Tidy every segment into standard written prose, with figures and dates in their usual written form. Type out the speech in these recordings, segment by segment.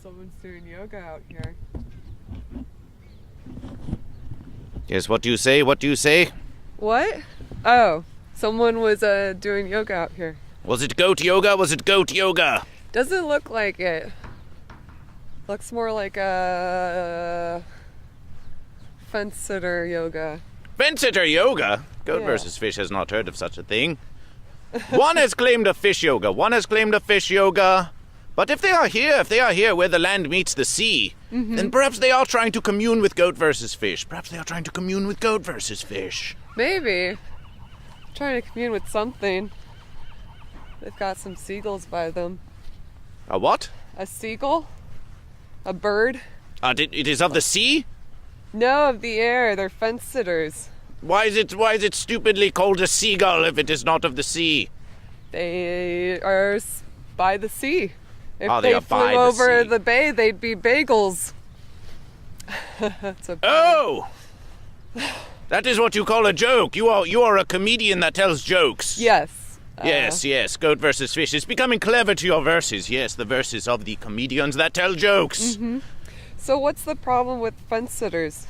Someone's doing yoga out here. Yes, what do you say? What do you say? What? Oh, someone was doing yoga out here. Was it goat yoga? Was it goat yoga? Doesn't look like it. Looks more like a fence sitter yoga. Fence sitter yoga? Goat versus fish has not heard of such a thing. One has claimed a fish yoga. One has claimed a fish yoga. But if they are here where the land meets the sea, then perhaps they are trying to commune with goat versus fish. Perhaps they are trying to commune with goat versus fish. Maybe. Trying to commune with something. They've got some seagulls by them. A what? A seagull? A bird? It is of the sea? No, of the air. They're fence sitters. Why is it stupidly called a seagull if it is not of the sea? They are by the sea. If they they are flew by the over sea. the bay, they'd be bagels. Oh! That is what you call a joke. You are a comedian that tells jokes. Yes. Yes. Goat versus fish. It's becoming clever to your verses. Yes, the verses of the comedians that tell jokes. So what's the problem with fence sitters?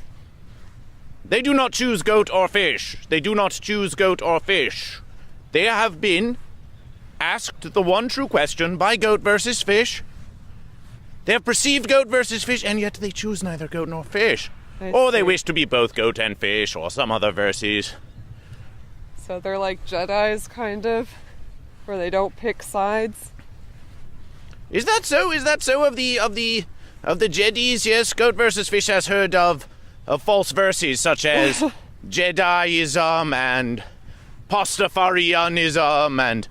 They do not choose goat or fish. They do not choose goat or fish. They have been asked the one true question by goat versus fish. They have perceived goat versus fish, and yet they choose neither goat nor fish. Or they wish to be both goat and fish, or some other verses. So they're like Jedis, kind of, where they don't pick sides. Is that so? Is that so of the Jedis? Yes, goat versus fish has heard of false verses such as Jediism and Pastafarianism and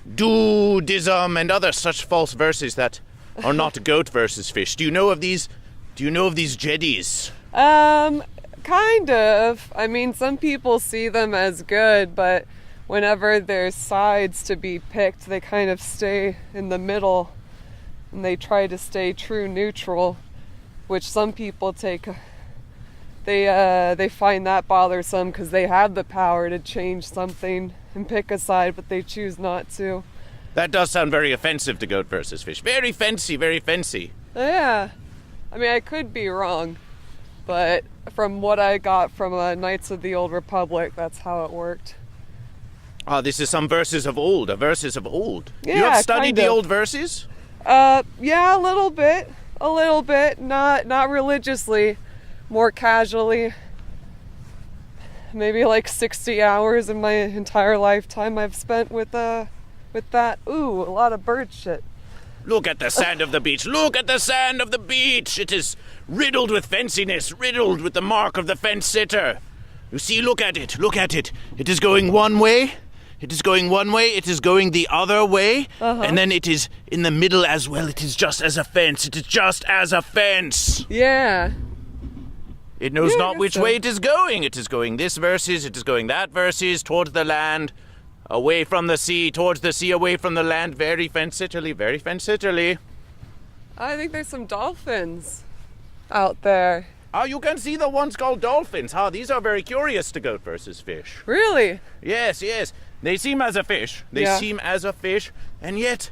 Dudism and other such false verses that are not goat versus fish. Do you know of these? Do you know of these Jedis? Kind of. I mean, some people see them as good, but whenever there's sides to be picked, they kind of stay in the middle and they try to stay true neutral, which some people they find that bothersome because they have the power to change something and pick a side, but they choose not to. That does sound very offensive to goat versus fish. Very fancy, very fancy. Yeah. I mean, I could be wrong, but from what I got from Knights of the Old Republic, that's how it worked. This is some verses of old, verses of old. Yeah, you have studied kind the of. old verses? Yeah, a little bit, not religiously, more casually. Maybe like 60 hours in my entire lifetime I've spent with that. Ooh, a lot of bird shit. Look at the sand of the beach. Look at the sand of the beach. It is riddled with fenciness, riddled with the mark of the fence sitter. You see, look at it. Look at it. It is going one way. It is going one way. It is going the other way. And then it is in the middle as well. It is just as a fence. It is just as a fence. Yeah. It knows Yeah, I not guess which so. way it is going. It is going this versus. It is going that versus. Towards the land. Away from the sea. Towards the sea. Away from the land. Very fence-sitterly. Very fence-sitterly. I think there's some dolphins out there. You can see the ones called dolphins. These are very curious to goat versus fish. Really? Yes. They seem as a fish. And yet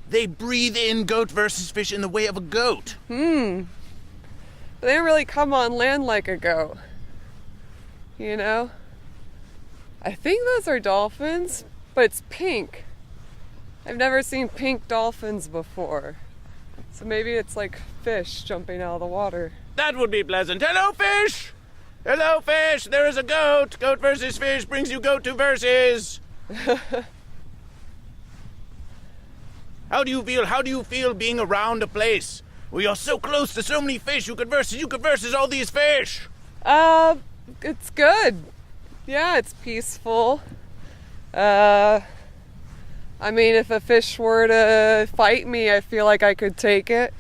they breathe in goat versus fish in the way of a goat. They don't really come on land like a goat. You know? I think those are dolphins, but it's pink. I've never seen pink dolphins before. So maybe it's like fish jumping out of the water. That would be pleasant. Hello, fish! Hello, fish! There is a goat! Goat versus fish brings you goat to versus! How do you feel? How do you feel being around a place where you're so close to so many fish? You could versus all these fish! It's good. Yeah, it's peaceful. I mean, if a fish were to fight me, I feel like I could take it.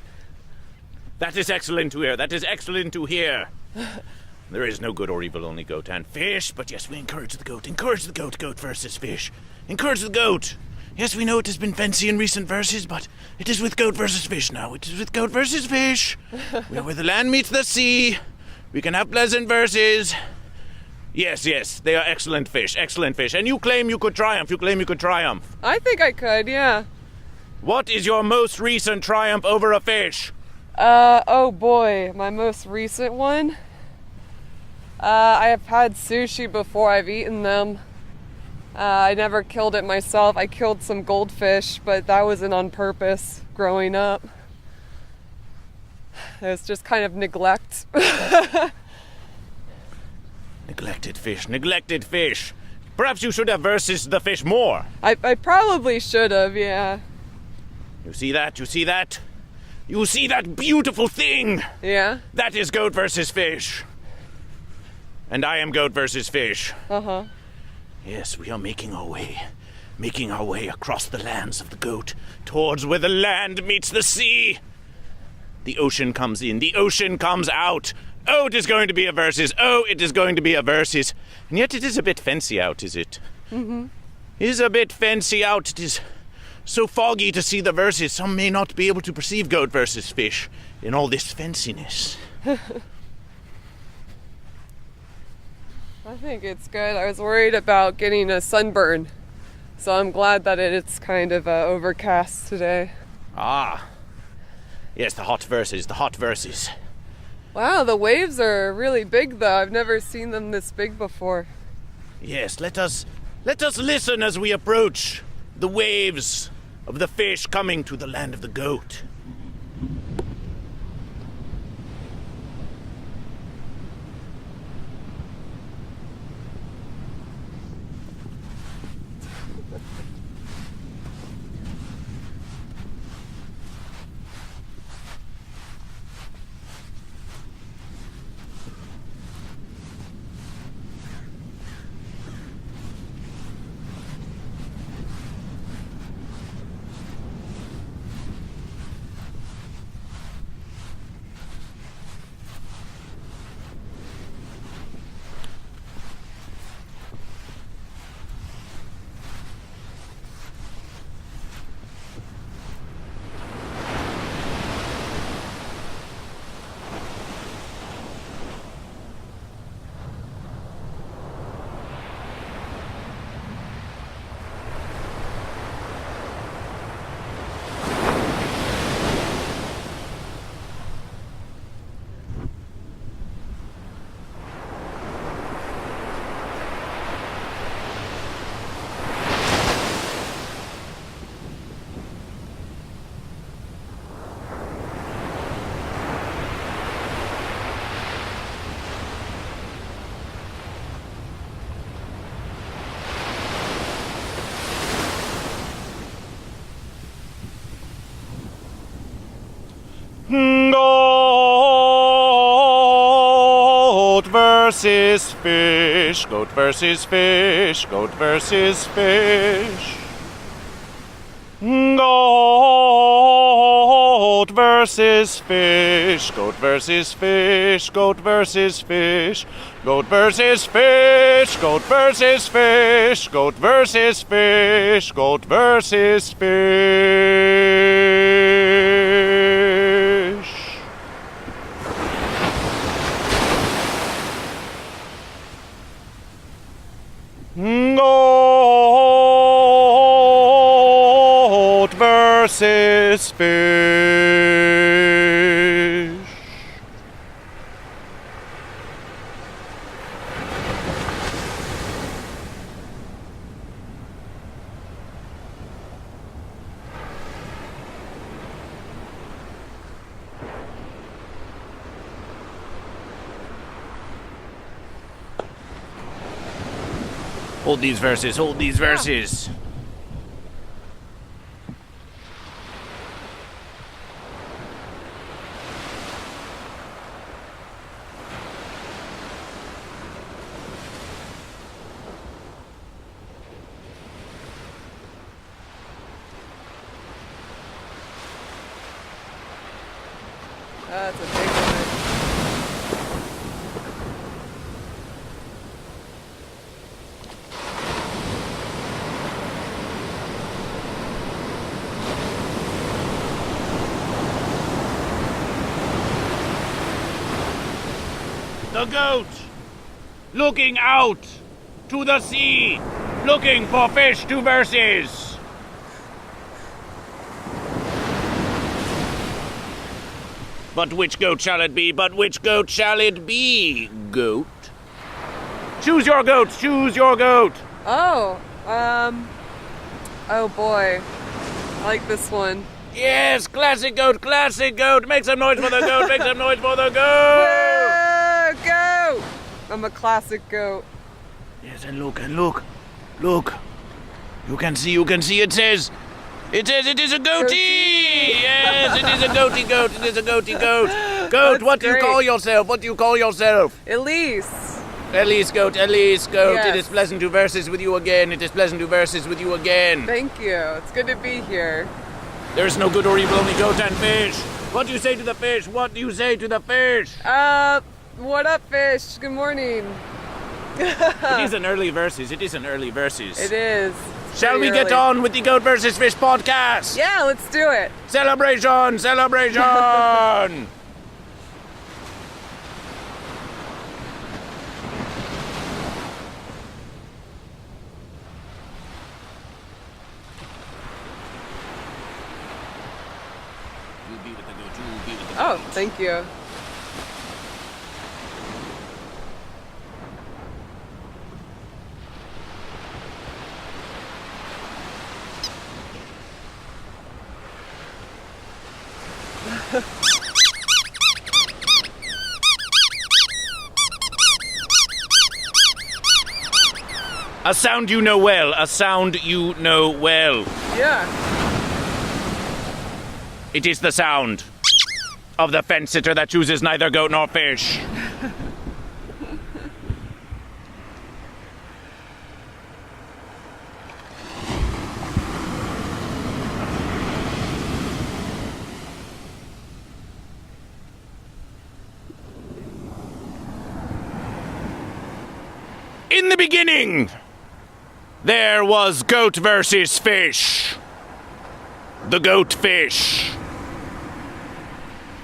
That is excellent to hear. That is excellent to hear. There is no good or evil, only goat and fish. But yes, we encourage the goat. Encourage the goat. Goat versus fish. Encourage the goat. Yes, we know it has been fancy in recent verses, but it is with goat versus fish now. It is with goat versus fish. Where the land meets the sea. We can have pleasant verses. Yes, they are excellent fish. And you claim you could triumph. I think I could, yeah. What is your most recent triumph over a fish? Oh boy, my most recent one. I have had sushi before, I've eaten them. I never killed it myself. I killed some goldfish, but that wasn't on purpose growing up. It was just kind of neglect. Neglected fish, neglected fish. Perhaps you should have versus the fish more. I probably should have, yeah. You see that? You see that? You see that beautiful thing? Yeah? That is goat versus fish. And I am goat versus fish. Uh-huh. Yes, we are making our way across the lands of the goat, towards where the land meets the sea. The ocean comes in, the ocean comes out. Oh, it is going to be a versus. Oh, it is going to be a versus. And yet it is a bit fancy out, is it? Mm-hmm. It is a bit fancy out. It is so foggy to see the versus. Some may not be able to perceive goat versus fish in all this fanciness. I think it's good. I was worried about getting a sunburn, so I'm glad that it's kind of overcast today. Ah. Yes, the hot versus, the hot versus. Wow, the waves are really big though. I've never seen them this big before. Yes, let us listen as we approach the waves of the fish coming to the land of the goat. Goat versus fish, goat versus fish, goat versus fish. Goat versus fish, goat versus fish, goat versus fish, goat versus fish, goat versus fish, goat versus fish, goat versus fish. Goat versus fish. Hold these verses, hold these verses. That's a big one. The goat, looking out to the sea, looking for fish to versus. But which goat shall it be? But which goat shall it be, goat? Choose your goat! Choose your goat! Oh, oh boy. I like this one. Yes, classic goat, classic goat! Make some noise for the goat, make some noise for the goat! Whoa, goat! I'm a classic goat. Yes, and look, look. You can see, it says it is a goatee! Yes, it is a goatee goat, it is a goatee goat. Goat, That's what do you great. call yourself? What do you call yourself? Elise. Elise goat, Elise goat. Yes. It is pleasant to verses with you again. It is pleasant to verses with you again. Thank you. It's good to be here. There is no good or evil, only goat and fish. What do you say to the fish? What do you say to the fish? What up, fish? Good morning. It is an early verses. It is an early verses. It is. Shall we get on with the Goat vs. Fish podcast? Yeah, let's do it. Celebration! Celebration! Oh, thank you. A sound you know well. A sound you know well. Yeah. It is the sound of the fence sitter that chooses neither goat nor fish. In the beginning, there was goat versus fish. The goat fish.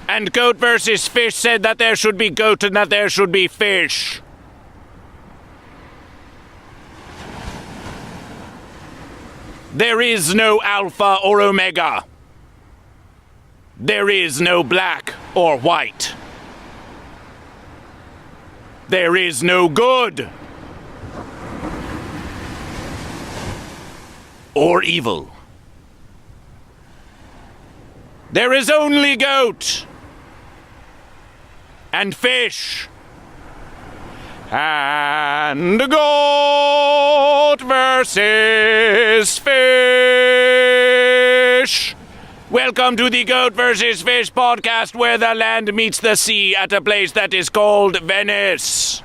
And goat versus fish said that there should be goat and that there should be fish. There is no alpha or omega. There is no black or white. There is no good or evil. There is only goat and fish and goat versus fish. Welcome to the Goat vs. Fish podcast, where the land meets the sea at a place that is called Venice.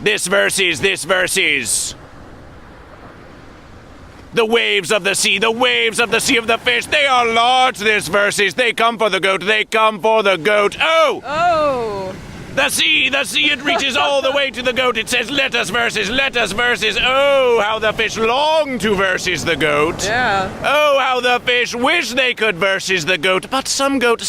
This versus. The waves of the sea of the fish, they are large, this versus. They come for the goat, Oh! Oh! The sea, it reaches all the way to the goat. It says, let us versus. Oh, how the fish long to versus the goat. Yeah. Oh, how the fish wish they could versus the goat. But some goat,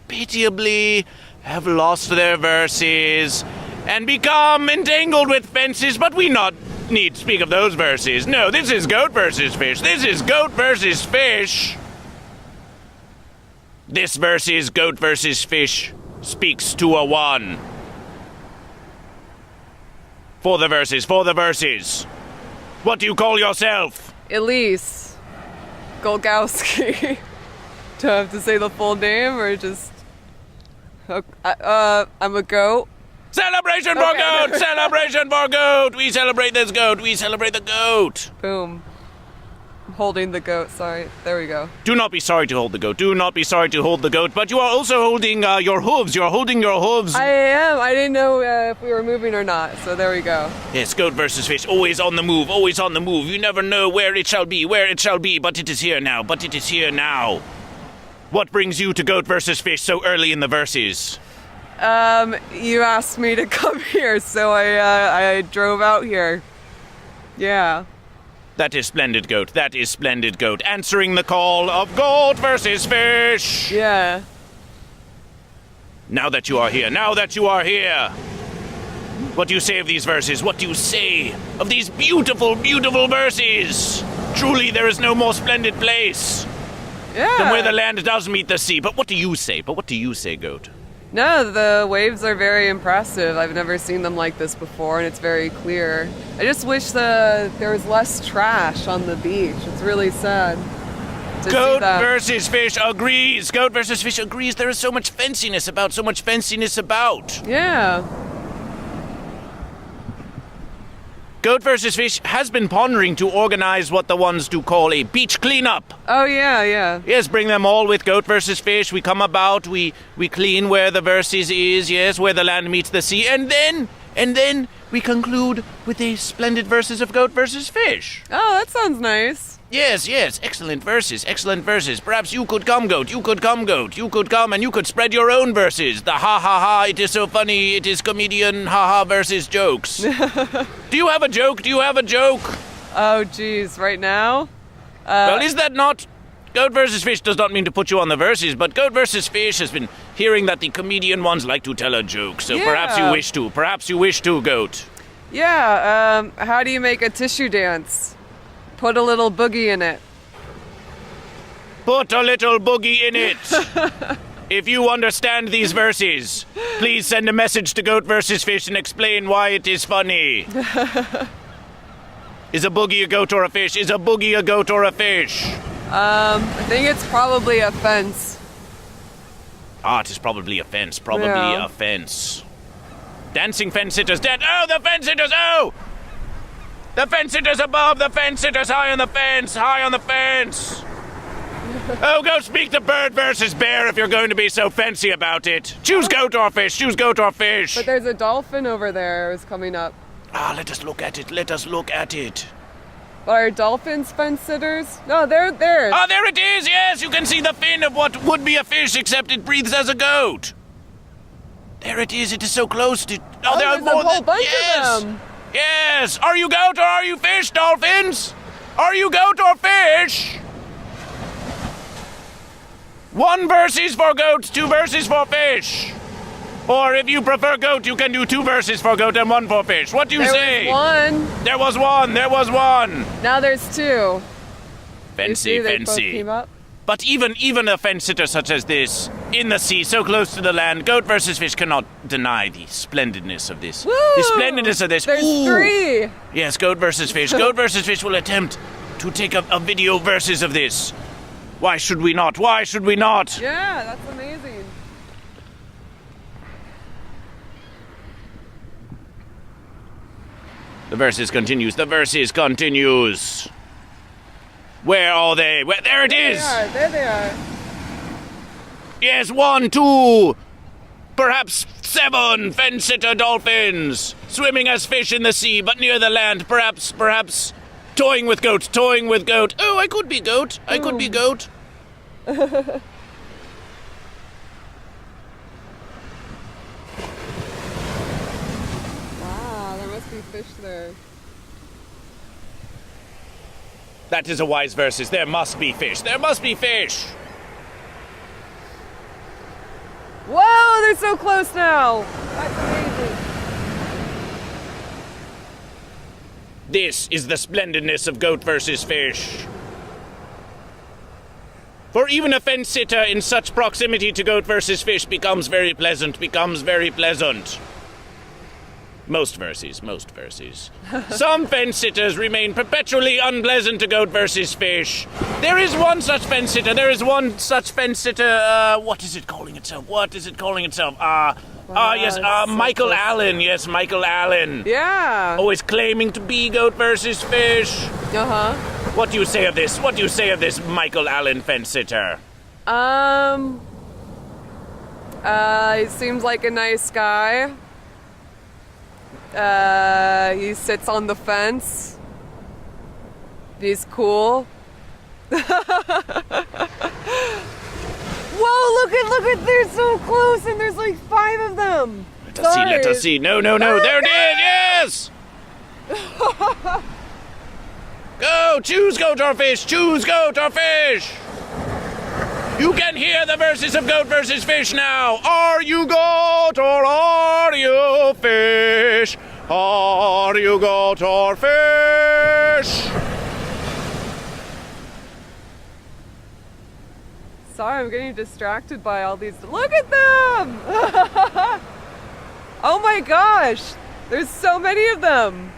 pitiably, have lost their verses and become entangled with fences, but we not need to speak of those verses. No, this is goat versus fish. This is goat versus fish. This verse is goat versus fish speaks to a one. For the verses. What do you call yourself? Elise Golgowski. Do I have to say the full name or just... I'm a goat. Celebration for goat! Celebration for goat! We celebrate this goat! We celebrate the goat! Boom. I'm holding the goat, sorry. There we go. Do not be sorry to hold the goat. But you are also holding your hooves. You're holding your hooves. I am. I didn't know if we were moving or not, so there we go. Yes, goat versus fish. Always on the move. You never know where it shall be. But it is here now. What brings you to goat versus fish so early in the verses? You asked me to come here, so I drove out here. Yeah. That is splendid, goat. Answering the call of goat versus fish. Yeah. Now that you are here. What do you say of these verses? What do you say of these beautiful, beautiful verses? Truly, there is no more splendid place Yeah. Than where the land does meet the sea. But what do you say? Goat? No, the waves are very impressive. I've never seen them like this before, and it's very clear. I just wish there was less trash on the beach. It's really sad to see that. GoatVsFish agrees. GoatVsFish agrees. There is so much fenciness about. Yeah. GoatVsFish has been pondering to organize what the ones do call a beach cleanup. Oh, yeah. Yes, bring them all with GoatVsFish. We come about, we clean where the verses is, yes, where the land meets the sea, and then we conclude with a splendid verses of GoatVsFish. Oh, that sounds nice. Yes, excellent verses. Perhaps you could come, Goat. You could come and you could spread your own verses. The ha, it is so funny, it is comedian, ha versus jokes. Do you have a joke? Oh, geez, right now? Well, is that not... GoatVsFish does not mean to put you on the verses, but GoatVsFish has been hearing that the comedian ones like to tell a joke, so perhaps you wish to, Goat. Yeah, how do you make a tissue dance? Put a little boogie in it. Put a little boogie in it. If you understand these verses, please send a message to GoatVsFish and explain why it is funny. Is a boogie a goat or a fish? Is a boogie a goat or a fish? I think it's probably a fence. It is probably a fence. A fence. Dancing fence sitters dead. Oh, the fence sitters! Oh! The fence sitters above! The fence sitters high on the fence! Oh, go speak to bird versus bear if you're going to be so fancy about it. Choose goat or fish. But there's a dolphin over there who's coming up. Let us look at it. But are dolphins fence sitters? No, they're there. Oh, there it is, yes! You can see the fin of what would be a fish, except it breathes as a goat. There it is so close to... Oh, there are there's more a whole bunch of them. Yes! Are you goat or are you fish, dolphins? Are you goat or fish? 1 verses for goat, 2 verses for fish. Or if you prefer goat, you can do 2 verses for goat and 1 for fish. What do you say? There was one. Now there's 2. Fancy. They both came up? But even a fence sitter such as this, in the sea, so close to the land, GoatVsFish cannot deny the splendidness of this. Woo! There's There's 3. Yes, GoatVsFish. GoatVsFish will attempt to take a video versus of this. Why should we not? Yeah, that's amazing. The verses continues. Where are they? There it is! There they are. Yes, 1, 2, perhaps 7 fence-sitter dolphins, swimming as fish in the sea, but near the land, perhaps toying with goat. Oh, I could be goat. Wow, there must be fish there. That is a wise versus. There must be fish. Whoa, they're so close now. That's amazing. This is the splendidness of GoatVsFish. For even a fence sitter in such proximity to GoatVsFish becomes very pleasant. Most verses. Some fence sitters remain perpetually unpleasant to GoatVsFish. There is one such fence sitter. What is it calling itself? Yes, Michael Allen. Yes, Michael Allen. Yeah. Always claiming to be GoatVsFish. Uh-huh. What do you say of this? Michael Allen fence sitter? He seems like a nice guy. He sits on the fence. He's cool. Whoa, look at, they're so close and there's like 5 of them. Let us see. No, there it is, yes! Go, choose goat or fish. You can hear the verses of GoatVsFish now. Are you goat or are you fish? Are you goat or fish? Sorry, I'm getting distracted by all these. Look at them! Oh my gosh! There's so many of them!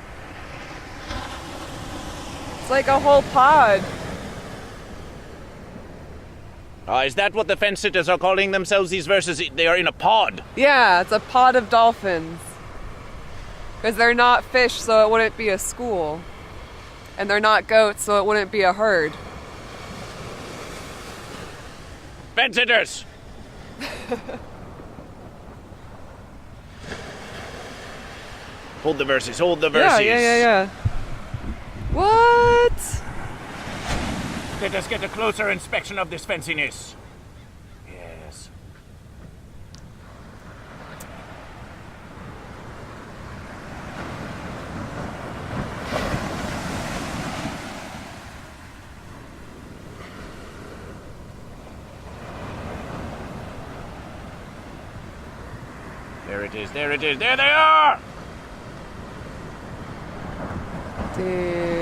It's like a whole pod. Is that what the fence sitters are calling themselves, these verses? They are in a pod. Yeah, it's a pod of dolphins. Because they're not fish, so it wouldn't be a school. And they're not goats, so it wouldn't be a herd. Fence sitters! Hold the verses, hold the verses. Yeah. What? Let us get a closer inspection of this fenciness. Yes. There it is, there it is, there they are! Damn.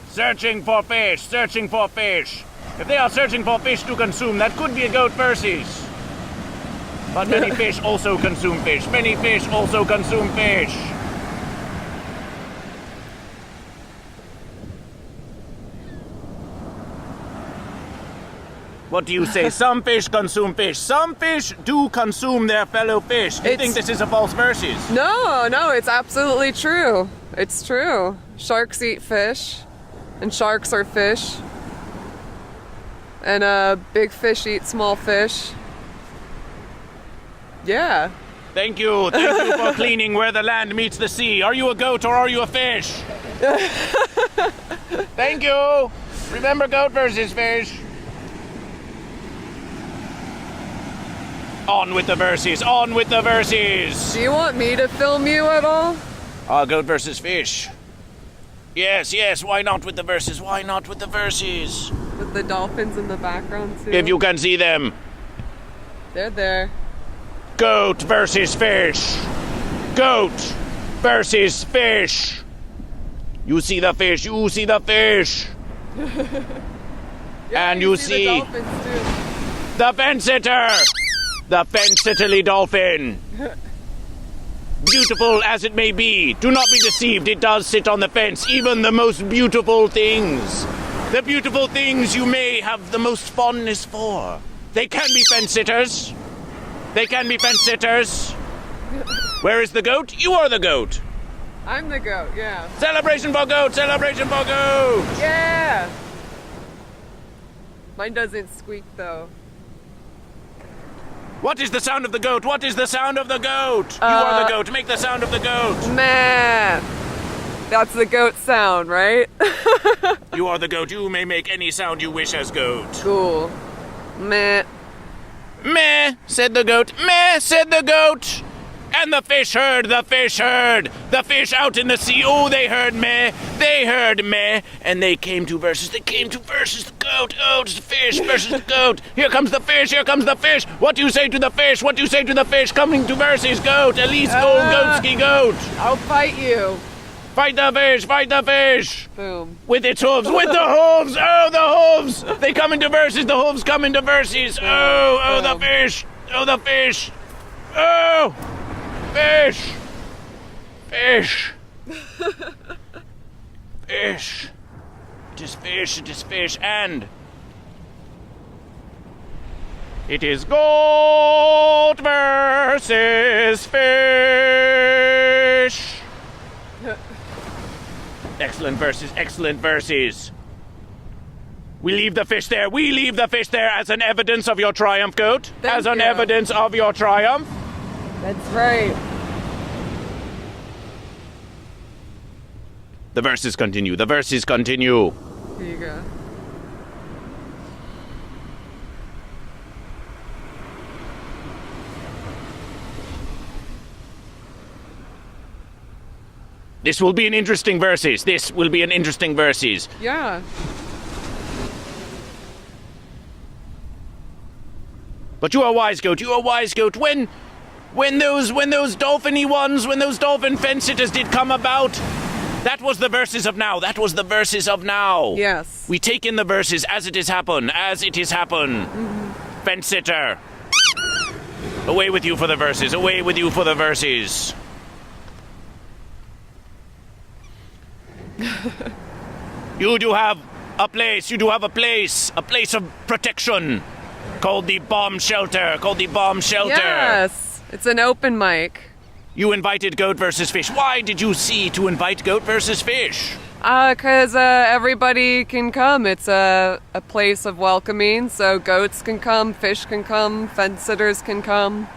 Searching for fish, searching for fish. If they are searching for fish to consume, that could be a goat versus. But many fish also consume fish. Many fish also consume fish. What do you say? Some fish consume fish. Some fish do consume their fellow fish. Do you think this is a false versus? No, it's absolutely true. It's true. Sharks eat fish. And sharks are fish. And big fish eat small fish. Yeah. Thank you for cleaning where the land meets the sea. Are you a goat or are you a fish? Thank you. Remember goat versus fish. On with the verses, on with the verses. Do you want me to film you at all? Goat versus fish. Yes, why not with the verses? Why not with the verses? With the dolphins in the background too? If you can see them. They're there. Goat versus fish. Goat versus fish. You see the fish, you see the fish. Yeah, and you see the dolphins too. The fence sitter. The fence-sitterly dolphin. Beautiful as it may be, do not be deceived, it does sit on the fence, even the most beautiful things. The beautiful things you may have the most fondness for. They can be fence-sitters. They can be fence-sitters. Where is the goat? You are the goat. I'm the goat, yeah. Celebration for goat, celebration for goat. Yeah. Mine doesn't squeak though. What is the sound of the goat? What is the sound of the goat? You are the goat. Make the sound of the goat. Meh. That's the goat sound, right? You are the goat. You may make any sound you wish as goat. Cool. Meh. Meh, said the goat. Meh, said the goat. And the fish heard, the fish heard. The fish out in the sea, oh, they heard meh. They heard meh. And they came to versus. They came to versus the goat. Oh, it's the fish versus the goat. Here comes the fish, here comes the fish. What do you say to the fish? What do you say to the fish? Coming to versus goat. Elise Golgowski goat. I'll fight you. Fight the fish, fight the fish. Boom. With its hooves, with the hooves. Oh, the hooves. They come into versus, the hooves come into versus. Oh, the fish. Oh, the fish. Oh. Fish! Fish! Fish! It is fish, and it is goat versus fish! Excellent verses. We leave the fish there as an evidence of your triumph, goat. Thank you. Evidence of your triumph. That's right. The verses continue. Here you go. This will be an interesting verses. Yeah. But you are wise, goat. When those dolphin-y ones, when those dolphin fence sitters did come about, That was the verses of now. That was the verses of now. Yes. We take in the verses as it is happen. As it is happen. Mm-hmm. Fence sitter. Away with you for the verses. Away with you for the verses. You do have a place. You do have a place. A place of protection. Called the bomb shelter. Called the bomb shelter. Yes. It's an open mic. You invited GoatVsFish. Why did you see to invite GoatVsFish? Because everybody can come. It's a place of welcoming, so goats can come, fish can come, fence sitters can come.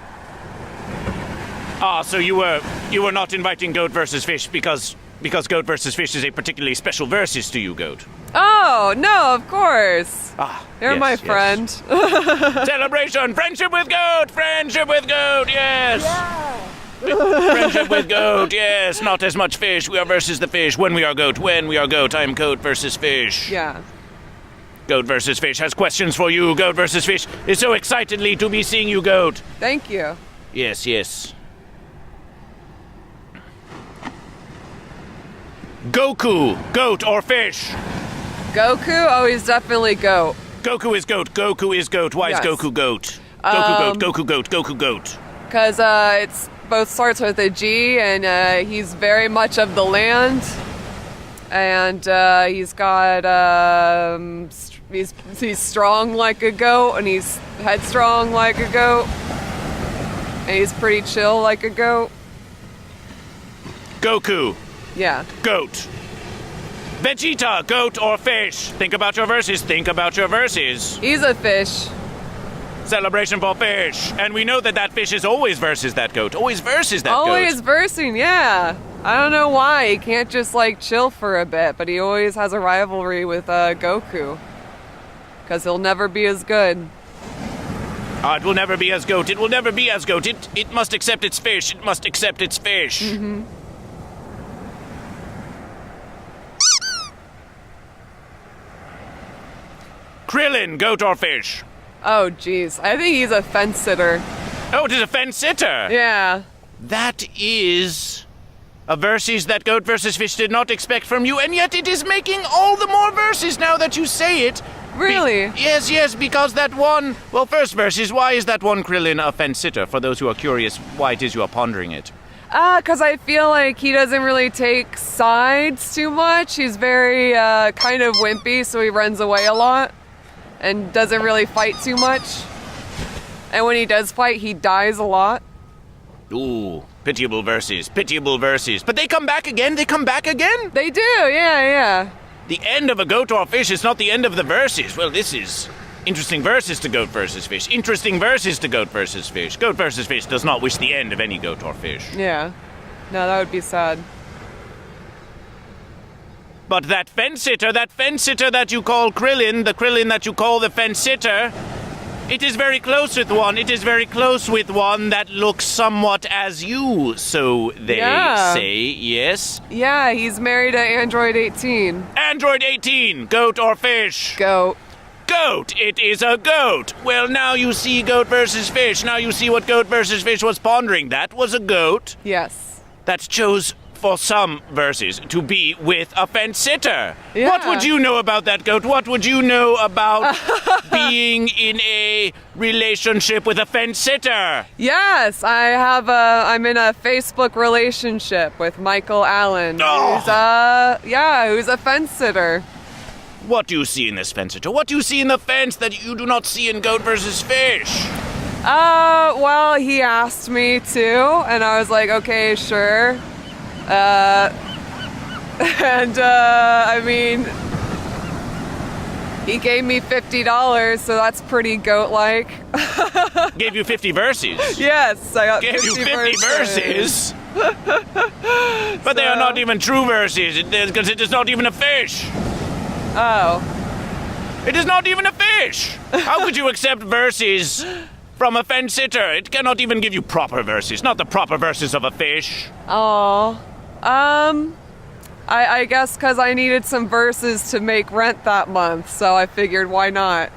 Ah, so you were not inviting GoatVsFish because GoatVsFish is a particularly special versus to you, Goat. Oh, no, of course. Ah, You're yes, my friend. Yes. Celebration! Friendship with Goat! Friendship with Goat, yes! Yeah. Friendship with Goat, yes. Not as much fish. We are versus the fish. When we are Goat. When we are Goat. I'm GoatVsFish. Yeah. GoatVsFish has questions for you. GoatVsFish is so excitedly to be seeing you, Goat. Thank you. Yes, yes. Goku, goat or fish? Goku? Oh, he's definitely goat. Goku is goat. Goku is goat. Why Yes. is Goku goat? Goku goat. Goku goat. Goku goat. Because it's both starts with a G, and he's very much of the land. And he's got he's strong like a goat, and he's headstrong like a goat, and he's pretty chill like a goat. Goku, Yeah. goat. Vegeta, goat or fish? Think about your verses. Think about your verses. He's a fish. Celebration for fish. And we know that that fish is always versus that goat. Always versus that goat. Always versing, yeah. I don't know why. He can't just like chill for a bit, but he always has a rivalry with Goku. Because he'll never be as good. It will never be as goat. It will never be as goat. It must accept its fish. It must accept its fish. Mm-hmm. Krillin, goat or fish? Oh, jeez. I think he's a fence sitter. Oh, it is a fence sitter. Yeah. That is a versus that GoatVsFish did not expect from you, and yet it is making all the more verses now that you say it. Really? Yes, because that one... Well, first versus, why is that one Krillin a fence sitter? For those who are curious why it is you are pondering it. Because I feel like he doesn't really take sides too much. He's very kind of wimpy, so he runs away a lot and doesn't really fight too much. And when he does fight, he dies a lot. Ooh, pitiable verses. But they come back again? They They do, yeah. The end of a goat or fish is not the end of the verses. Well, this is interesting verses to GoatVsFish. Interesting verses to GoatVsFish. GoatVsFish does not wish the end of any goat or fish. Yeah. No, that would be sad. But that fence sitter that you call Krillin, the Krillin that you call the fence sitter, it is very close with one. It is very close with one that looks somewhat as you, so they say, yes? Yeah, he's married to Android 18. Android 18, goat or fish? Goat. Goat! It is a goat! Well, now you see GoatVsFish. Now you see what GoatVsFish was pondering. That was a goat Yes. that chose for some verses to be with a fence sitter. Yeah. What would you know about that goat? What would you know about being in a relationship with a fence sitter? Yes, I'm in a Facebook relationship with Michael Allen. Oh. Who's a fence sitter. What do you see in this fence sitter? What do you see in the fence that you do not see in GoatVsFish? Well, he asked me to, and I was like, okay, sure. I mean, he gave me $50, so that's pretty goat-like. Gave you 50 verses. Yes, I got Gave 50 you 50 verses. But they are not even true verses, because it is not even a fish. Oh. It is not even a fish. How could you accept verses from a fence sitter? It cannot even give you proper verses, not the proper verses of a fish. Oh. I guess because I needed some verses to make rent that month, so I figured why not.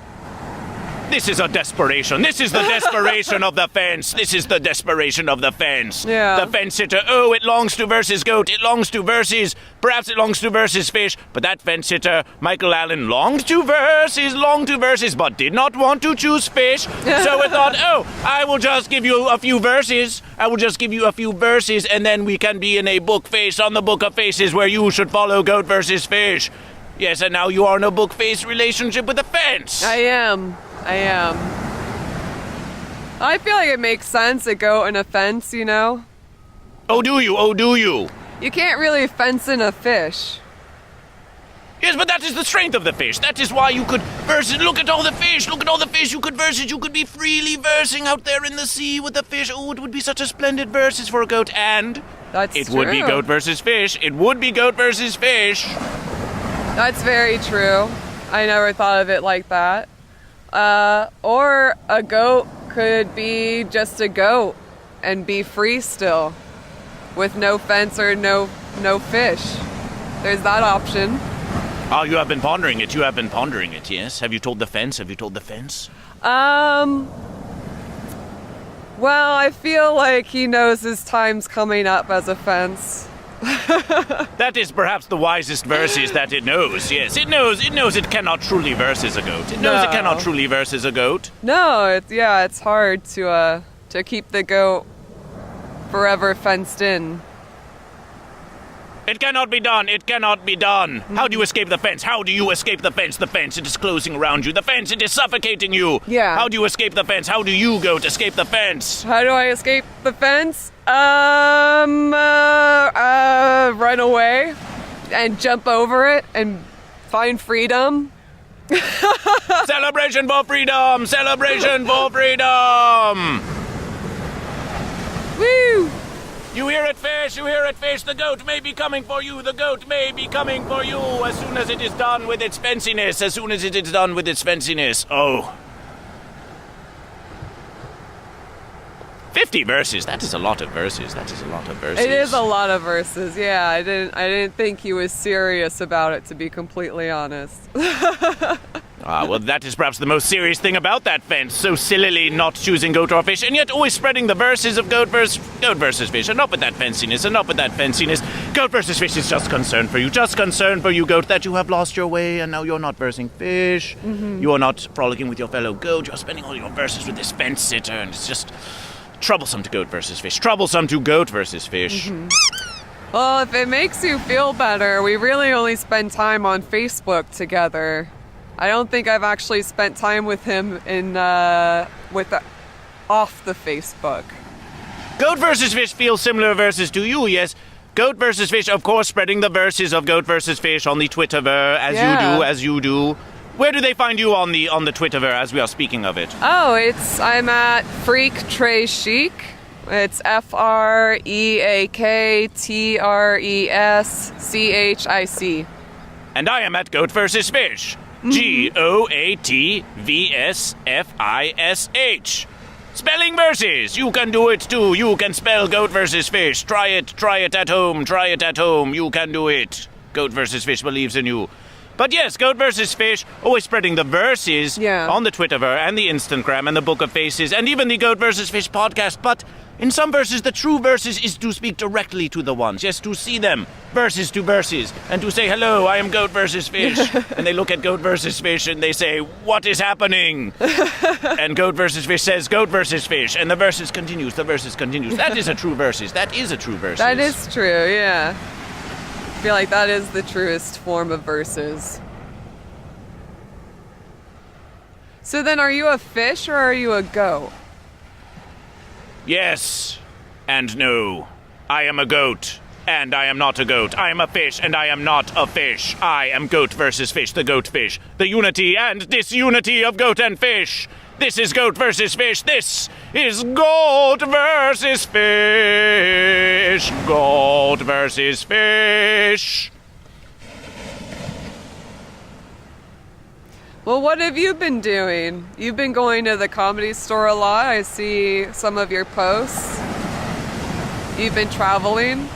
This is a desperation. This is the desperation of the fence. This is the desperation of the fence. Yeah. The fence sitter, oh, it longs to versus goat. It longs to versus, perhaps it longs to versus fish. But that fence sitter, Michael Allen, longed to versus, but did not want to choose fish. So it thought, oh, I will just give you a few verses. And then we can be in a book face on the Book of Faces where you should follow goat versus fish. Yes, and now you are in a book face relationship with the fence. I am. I feel like it makes sense, a goat and a fence, you know? Oh, do you? You can't really fence in a fish. Yes, but that is the strength of the fish. That is why you could verse it. Look at all the fish. You could verse it. You could be freely versing out there in the sea with the fish. Oh, it would be such a splendid verses for a goat. And it would be goat versus fish. That's very true. I never thought of it like that. Or a goat could be just a goat and be free still with no fence or no fish. There's that option. Oh, you have been pondering it, yes? Have you told the fence? Well, I feel like he knows his time's coming up as a fence. That is perhaps the wisest verses that it knows, yes. It knows it cannot truly verse as a goat. It knows it cannot truly verse as a goat. No, it's hard to keep the goat forever fenced in. It cannot be done. How do you escape the fence? The fence, it is closing around you. The fence, it is suffocating you. Yeah. How do you escape the fence? How do you, goat, escape the fence? How do I escape the fence? Run away and jump over it and find freedom. Celebration for freedom! Woo! You hear it, fish! The goat may be coming for you! As soon as it is done with its fenciness! Oh. 50 verses. That is a lot of verses. It is a lot of verses. Yeah, I didn't think he was serious about it, to be completely honest. Well, that is perhaps the most serious thing about that fence. So sillily not choosing goat or fish, and yet always spreading the verses of goat versus fish. Enough with that fenciness. Goat versus fish is just concern for you, goat, that you have lost your way and now you're not versing fish. Mm-hmm. You are not frolicking with your fellow goat. You're spending all your verses with this fence sitter, and it's just troublesome to goat versus fish. Mm-hmm. Well, if it makes you feel better, we really only spend time on Facebook together. I don't think I've actually spent time with him off the Facebook. Goat versus fish feels similar verses to you, yes. Goat versus fish, of course, spreading the verses of goat versus fish on the Twitterver, as you do. Where do they find you on the Twitterver as we are speaking of it? Oh, I'm at Freak Trey Chic. It's FreakTreschic. And I am at Goat versus Fish. GoatVsFish. Spelling verses. You can do it too. You can spell goat versus fish. Try it at home. You can do it. Goat versus Fish believes in you. But yes, Goat versus Fish, always spreading the verses on the Twitterver and the Instagram and the Book of Faces and even the Goat versus Fish podcast. But in some verses, the true verses is to speak directly to the ones. Yes, to see them, verses to verses, and to say, hello, I am Goat versus Fish. And they look at Goat versus Fish and they say, what is happening? And Goat versus Fish says, Goat versus Fish. And the verses continues. That is a true verses. That is true, yeah. I feel like that is the truest form of verses. So then, are you a fish or are you a goat? Yes and no. I am a goat, and I am not a goat. I am a fish, and I am not a fish. I am Goat versus Fish, the goat fish. The unity and disunity of goat and fish. This is Goat versus Fish. This is Goat versus Fish. Goat versus Fish. Well, what have you been doing? You've been going to the Comedy Store a lot. I see some of your posts. You've been traveling.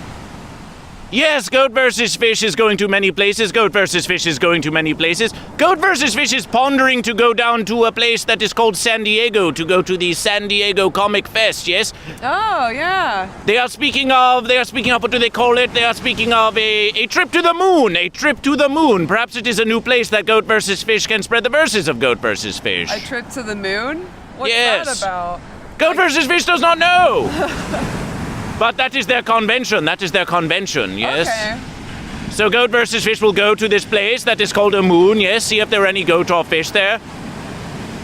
Yes, Goat versus Fish is going to many places. Goat versus Fish is going to many places. Goat versus Fish is pondering to go down to a place that is called San Diego to go to the San Diego Comic Fest, yes? Oh, yeah. They are speaking of, what do they call it? They are speaking of a trip to the moon. A trip to the moon. Perhaps it is a new place that Goat versus Fish can spread the verses of Goat versus Fish. A trip to the moon? What's Yes. that about? Goat versus Fish does not know! But that is their convention. Yes? Okay. So Goat versus Fish will go to this place that is called a moon, yes? See if there are any goat or fish there.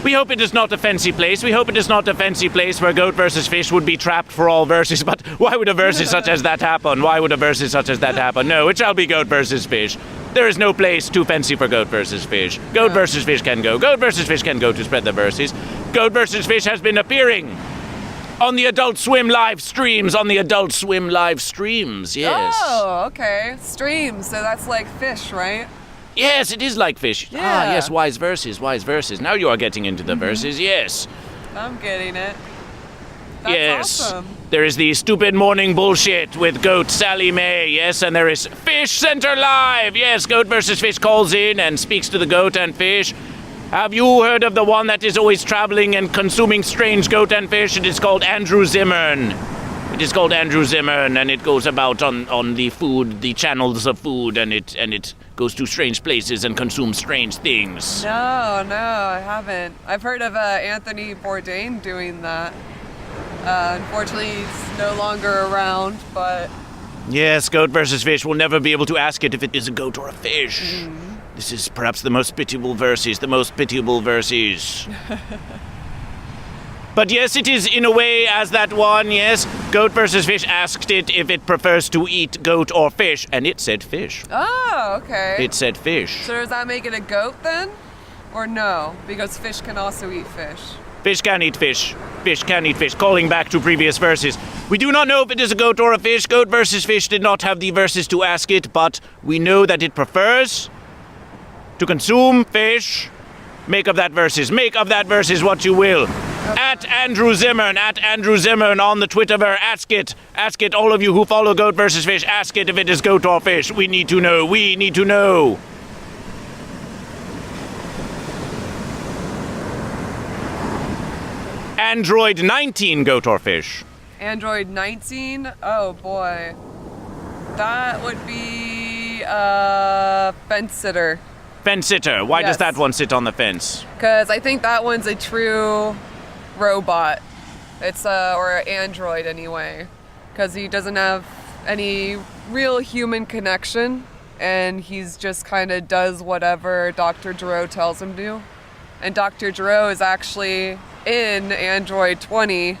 We hope it is not a fancy place. We hope it is not a fancy place where Goat versus Fish would be trapped for all verses. But why would a versus such as that happen? Why would a versus such as that happen? No, it shall be Goat versus Fish. There is no place too fancy for Goat versus Fish. Goat versus Fish can go. Goat versus Fish can go to spread the verses. Goat versus Fish has been appearing on the Adult Swim live streams. Yes. Oh, okay. Streams, so that's like fish, right? Yes, it is like fish. Yeah. Ah, yes, wise verses. Now you are getting into the verses, yes. I'm getting it. That's Yes. awesome. There is the stupid morning bullshit with Goat Sally Mae, yes, and there is Fish Center Live. Yes, Goat versus Fish calls in and speaks to the goat and fish. Have you heard of the one that is always traveling and consuming strange goat and fish? It is called Andrew Zimmern. It is called Andrew Zimmern, and it goes about on the food, the channels of food, and it goes to strange places and consumes strange things. No, I haven't. I've heard of Anthony Bourdain doing that. Unfortunately, he's no longer around, but... Yes, Goat versus Fish will never be able to ask it if it is a goat or a fish. This is perhaps the most pitiable verses. But yes, it is in a way as that one, yes. Goat versus Fish asked it if it prefers to eat goat or fish, and it said fish. Oh, okay. It said fish. So does that make it a goat then? Or no? Because fish can also eat fish. Fish can eat fish. Fish can eat fish. Calling back to previous verses. We do not know if it is a goat or a fish. Goat versus Fish did not have the verses to ask it, but we know that it prefers to consume fish. Make of that verses what you will. Okay. At Andrew Zimmern on the Twitterver. Ask it, all of you who follow Goat versus Fish, ask it if it is goat or fish. We need to know. Android 19, goat or fish? Android 19? Oh boy. That would be fence sitter. Fence sitter. Why Yes. does that one sit on the fence? Because I think that one's a true robot. It's or an android anyway. Because he doesn't have any real human connection, and he's just kind of does whatever Dr. Giroux tells him to. And Dr. Giroux is actually in Android 20.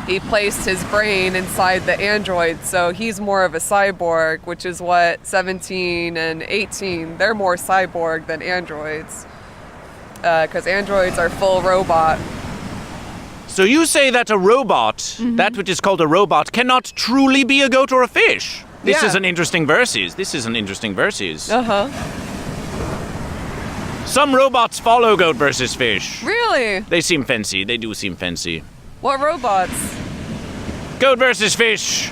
He placed his brain inside the android, so he's more of a cyborg, which is what 17 and 18, they're more cyborg than androids. Because androids are full robot. So you say that a robot, that which is called a robot, cannot truly be a goat or a fish? This Yeah. is an interesting verses. Uh-huh. Some robots follow Goat versus Fish. Really? They seem fancy. They do seem fancy. What robots? Goat versus Fish.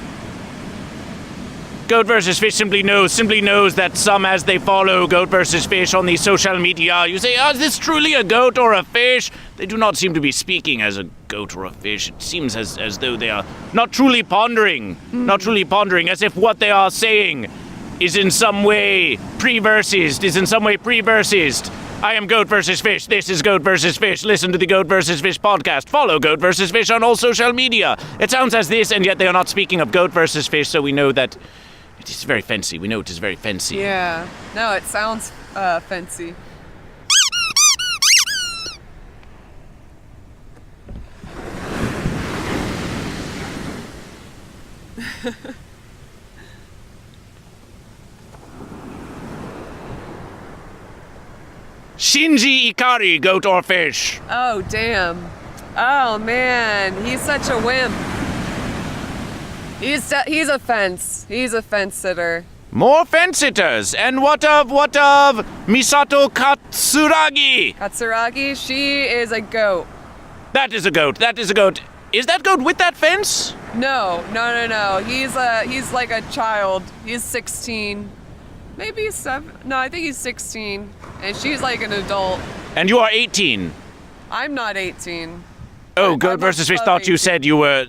Goat versus Fish simply knows that some, as they follow Goat versus Fish on the social media, you say, is this truly a goat or a fish? They do not seem to be speaking as a goat or a fish. It seems as though they are not truly pondering, as if what they are saying is in some way pre-versed. I am Goat versus Fish. This is Goat versus Fish. Listen to the Goat versus Fish podcast. Follow Goat versus Fish on all social media. It sounds as this, and yet they are not speaking of Goat versus Fish, so we know that it is very fancy. We know it is very fancy. Yeah. No, it sounds fancy. Shinji Ikari, goat or fish? Oh, damn. Oh, man. He's such a wimp. He's a fence. He's a fence sitter. More fence sitters. And what of Misato Katsuragi? Katsuragi, she is a goat. That is a goat. Is that goat with that fence? No. He's like a child. He's 16. Maybe he's 7. No, I think he's 16. And she's like an adult. And you are 18. I'm not 18. Oh, GoatVsFish thought 18. You said you were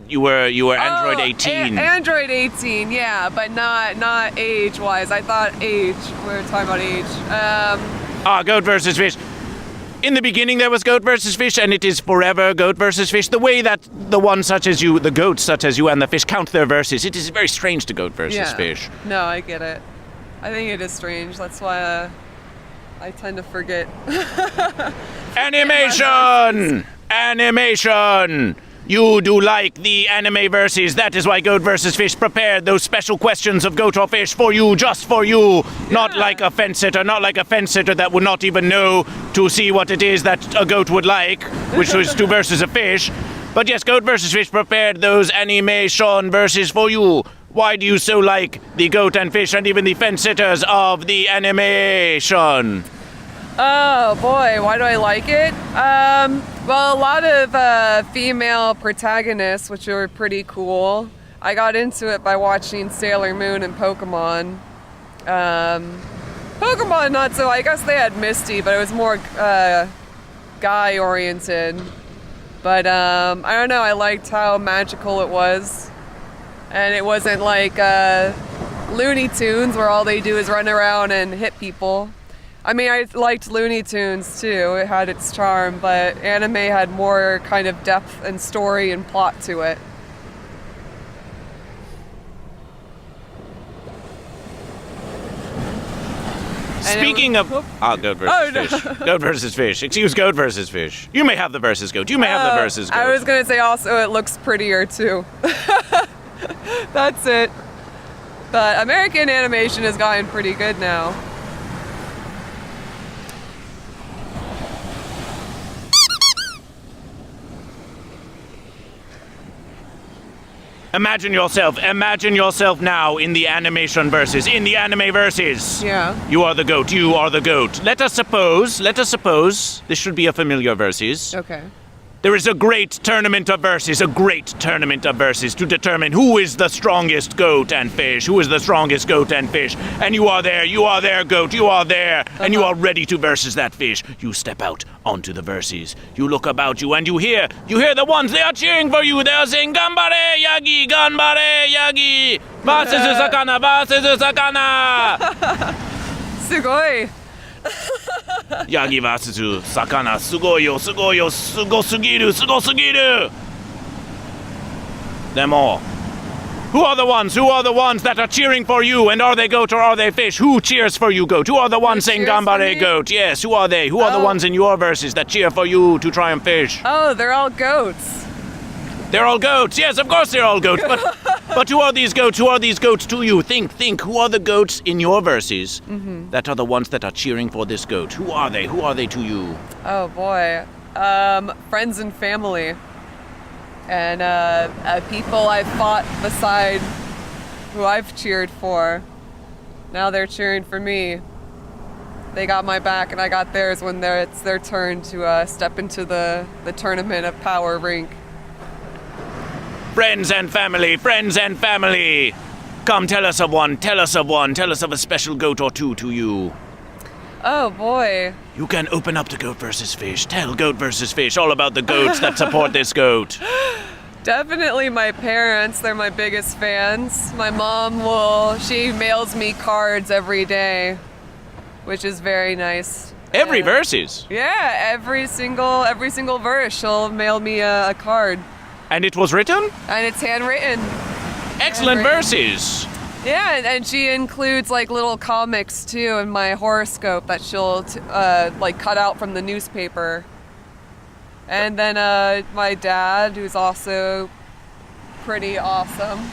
Android 18. Android 18, yeah, but not age-wise. I thought age. We were talking about age. GoatVsFish. In the beginning there was GoatVsFish, and it is forever GoatVsFish. The way that the ones such as you, the goats such as you and the fish count their verses, it is very strange to GoatVsFish. No, I get it. I think it is strange. That's why I tend to forget. Animation! Animation! You do like the anime verses. That is why GoatVsFish prepared those special questions of goat or fish for you, just for you. Yeah. Not like a fence sitter that would not even know to see what it is that a goat would like, which was 2 verses of fish. But yes, GoatVsFish prepared those animation verses for you. Why do you so like the goat and fish and even the fence sitters of the animation? Oh boy, why do I like it? Well, a lot of female protagonists, which were pretty cool. I got into it by watching Sailor Moon and Pokemon. Pokemon not so, I guess they had Misty, but it was more guy oriented. But I don't know, I liked how magical it was. And it wasn't like Looney Tunes where all they do is run around and hit people. I mean, I liked Looney Tunes too, it had its charm, but anime had more kind of depth and story and plot to it. Speaking of... GoatVsFish. GoatVsFish. Excuse GoatVsFish. You may have the versus goat. You may have the versus goat. I was going to say also it looks prettier too. That's it. But American animation has gotten pretty good now. Imagine yourself now in the animation verses, in the anime verses. Yeah. You are the goat, you are the goat. Let us suppose, this should be a familiar verses. Okay. There is a great tournament of verses to determine who is the strongest goat and fish, And you are there, goat, you are there, and you are ready to versus that fish. You step out onto the verses, you look about you, and you hear the ones, they are cheering for you, they are saying, Ganbare Yagi, Vasuzu Sakana! Sugoi! Yagi Vasuzu Sakana, Sugoyo, Sugosugiru! Them all. Who are the ones that are cheering for you, and are they goat or are they fish? Who cheers for you, goat? Who are the ones saying Ganbare goat? Yes, who are they? Who are the ones in your verses that cheer for you to triumph fish? Oh, they're all goats. They're all goats. Yes, of course they're all goats. But who are these goats? Who are these goats to you? Think. Who are the goats in your verses that are the ones that are cheering for this goat? Who are they? Who are they to you? Oh boy, friends and family, and people I've fought beside, who I've cheered for. Now they're cheering for me. They got my back, and I got theirs when it's their turn to step into the tournament of Power Rink. Friends and family! Come, tell us of one. Tell us of a special goat or two to you. Oh boy. You can open up to GoatVsFish. Tell GoatVsFish all about the goats that support this goat. Definitely my parents. They're my biggest fans. My mom she mails me cards every day, which is very nice. Every verses? Yeah, every single verse she'll mail me a card. And it was written? And it's handwritten. Excellent verses. Yeah, and she includes like little comics too in my horoscope that she'll like cut out from the newspaper. And then my dad, who's also pretty awesome.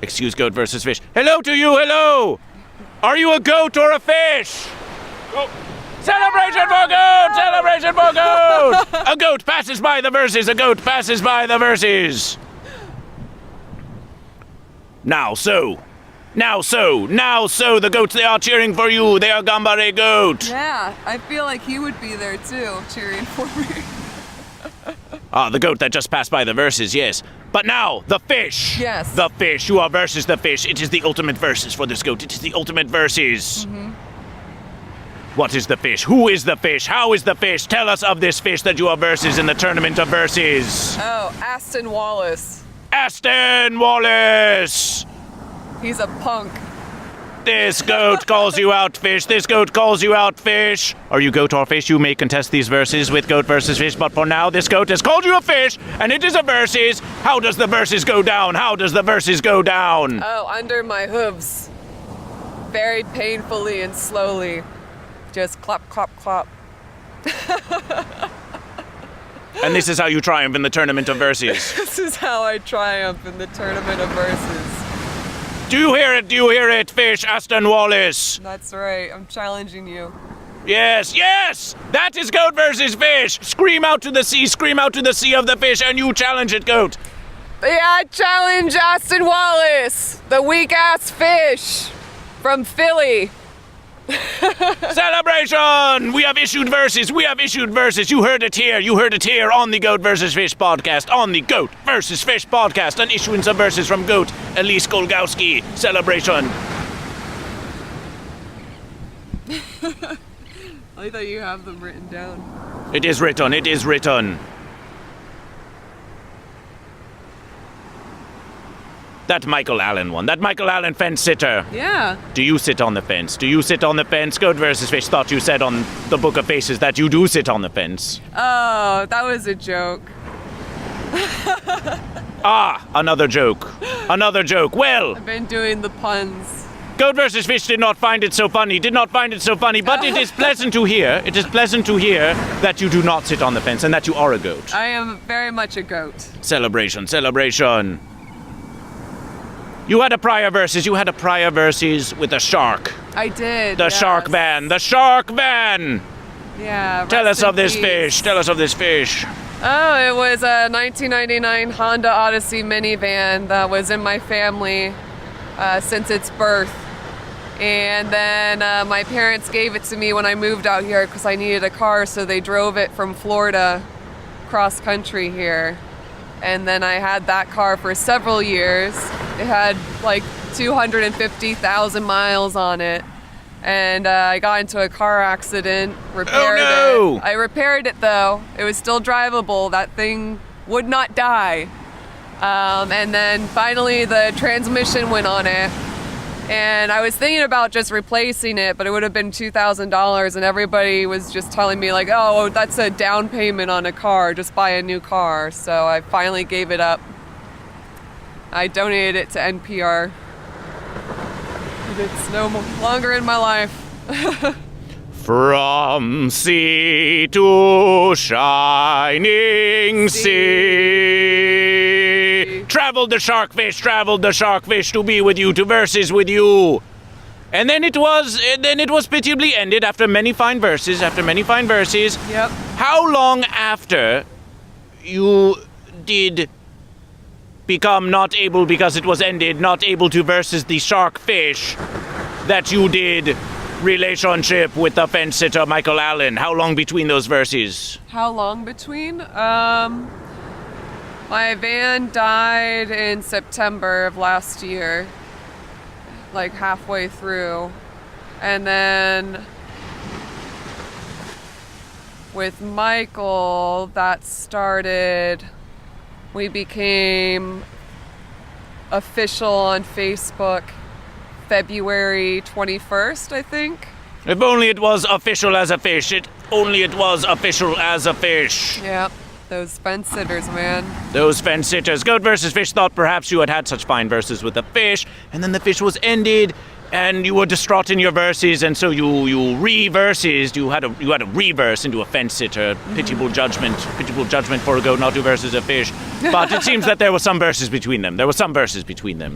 Excuse GoatVsFish. Hello to you, hello! Are you a goat or a fish? Oh. Celebration for goat! Celebration for goat! A goat passes by the verses. Now so, the goats, they are cheering for you. They are Ganbare goat. Yeah, I feel like he would be there too, cheering for me. Ah, the goat that just passed by the verses, yes. But now, the fish! Yes. The fish. You are versus the fish. It is the ultimate versus for this goat. It is the ultimate versus. Mm-hmm. What is the fish? Who is the fish? How is the fish? Tell us of this fish that you are versus in the tournament of verses. Oh, Aston Wallace. Aston Wallace! He's a punk. This goat calls you out, fish. This goat calls you out, fish. Are you goat or fish? You may contest these verses with goat versus fish, but for now, this goat has called you a fish, and it is a versus. How does the verses go down? How does the verses go down? Oh, under my hooves. Very painfully and slowly. Just clop, clop, clop. And this is how you triumph in the tournament of verses. This is how I triumph in the tournament of verses. Do you hear it? Do you hear it, fish? Aston Wallace. That's right. I'm challenging you. Yes, yes! That is goat versus fish! Scream out to the sea, scream out to the sea of the fish, and you challenge it, goat. Yeah, I challenge Aston Wallace, the weak-ass fish from Philly. Celebration! We have issued verses. We have issued verses. You heard it here. You heard it here on the Goat vs. Fish podcast. On the Goat vs. Fish podcast. An issuance of verses from Goat, Elise Golgowski. Celebration. I thought you have them written down. It is written. It is written. That Michael Allen one. That Michael Allen fence sitter. Yeah. Do you sit on the fence? Do you sit on the fence? Goat vs. Fish thought you said on the Book of Faces that you do sit on the fence. Oh, that was a joke. Ah, another joke. Another joke. Well, I've been doing the puns. Goat vs. Fish did not find it so funny. Did not find it so funny, but it is pleasant to hear. It is pleasant to hear that you do not sit on the fence and that you are a goat. I am very much a goat. Celebration, celebration. You had a prior verses. You had a prior verses with a shark. I did. The yes. shark van. The shark van. Yeah. Tell us rest in of this peace. fish. Tell us of this fish. Oh, it was a 1999 Honda Odyssey minivan that was in my family since its birth. And then my parents gave it to me when I moved out here because I needed a car, so they drove it from Florida cross country here. And then I had that car for several years. It had like 250,000 miles on it. And I got into a car accident, repaired it. I repaired it though. It was still drivable. That thing would not die. And then finally the transmission went on it. And I was thinking about just replacing it, but it would have been $2,000, and everybody was just telling me like, oh, that's a down payment on a car, just buy a new car. So I finally gave it up. I donated it to NPR. It's no longer in my life. From sea to shining sea. Traveled the sharkfish to be with you, to verses with you. And then it was pitiably ended after many fine verses, Yep. How long after you did become not able, because it was ended, not able to versus the sharkfish, that you did relationship with the fence sitter Michael Allen? How long between those verses? How long between? My van died in September of last year, like halfway through. And then with Michael, that started, we became official on Facebook February 21st, I think. If only it was official as a fish. Only it was official as a fish. Yep. Those fence sitters, man. Those fence sitters. Goat versus Fish thought perhaps you had such fine verses with the fish, and then the fish was ended, and you were distraught in your verses, and so you reversed. You had a reverse into a fence sitter. Pitiable judgment for a goat not to versus a fish. But it seems that there were some verses between them.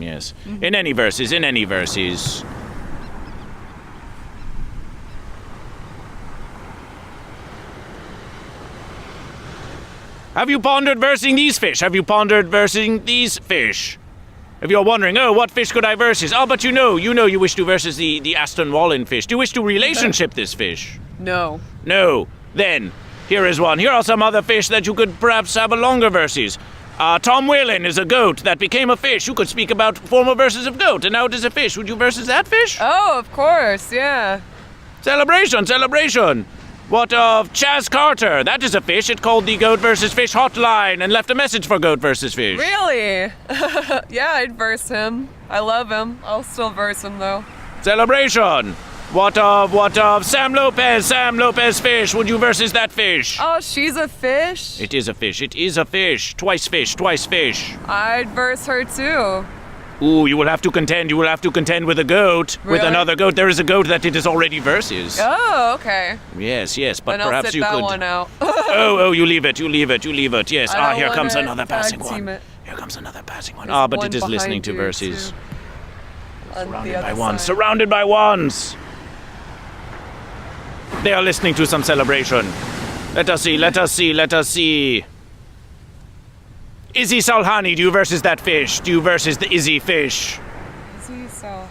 Yes. In any verses. Have you pondered versing these fish? If you're wondering, oh, what fish could I versus? Oh, but you wish to versus the Aston Wallen fish. Do you wish to relationship this fish? No. No. Then, Here is one. Here are some other fish that you could perhaps have a longer verses. Tom Whalen is a goat that became a fish. You could speak about former verses of goat, and now it is a fish. Would you versus that fish? Oh, of course, yeah. Celebration, celebration. What of Chaz Carter? That is a fish. It called the GoatVsFish hotline and left a message for GoatVsFish. Really? Yeah, I'd verse him. I love him. I'll still verse him, though. Celebration. What of Sam Lopez? Sam Lopez fish. Would you versus that fish? Oh, she's a fish? It is a fish. It is a fish. Twice fish. Twice fish. I'd verse her, too. Ooh, you will have to contend. You will have to contend with a goat. Really? With another goat. There is a goat that it is already versus. Oh, okay. Yes, yes, but Then perhaps I'll sit you that could. one out. Oh, you leave it. You leave it. You leave it. Yes. I don't Here comes wanna another tag passing team one. it. Here comes another passing one. There's But one it is listening behind to you, verses. too. On Surrounded the by other ones. side. Surrounded by ones. They are listening to some celebration. Let us see. Let us see. Let us see. Izzy Salhani, do you versus that fish? Do you versus the Izzy fish? Izzy Salhani.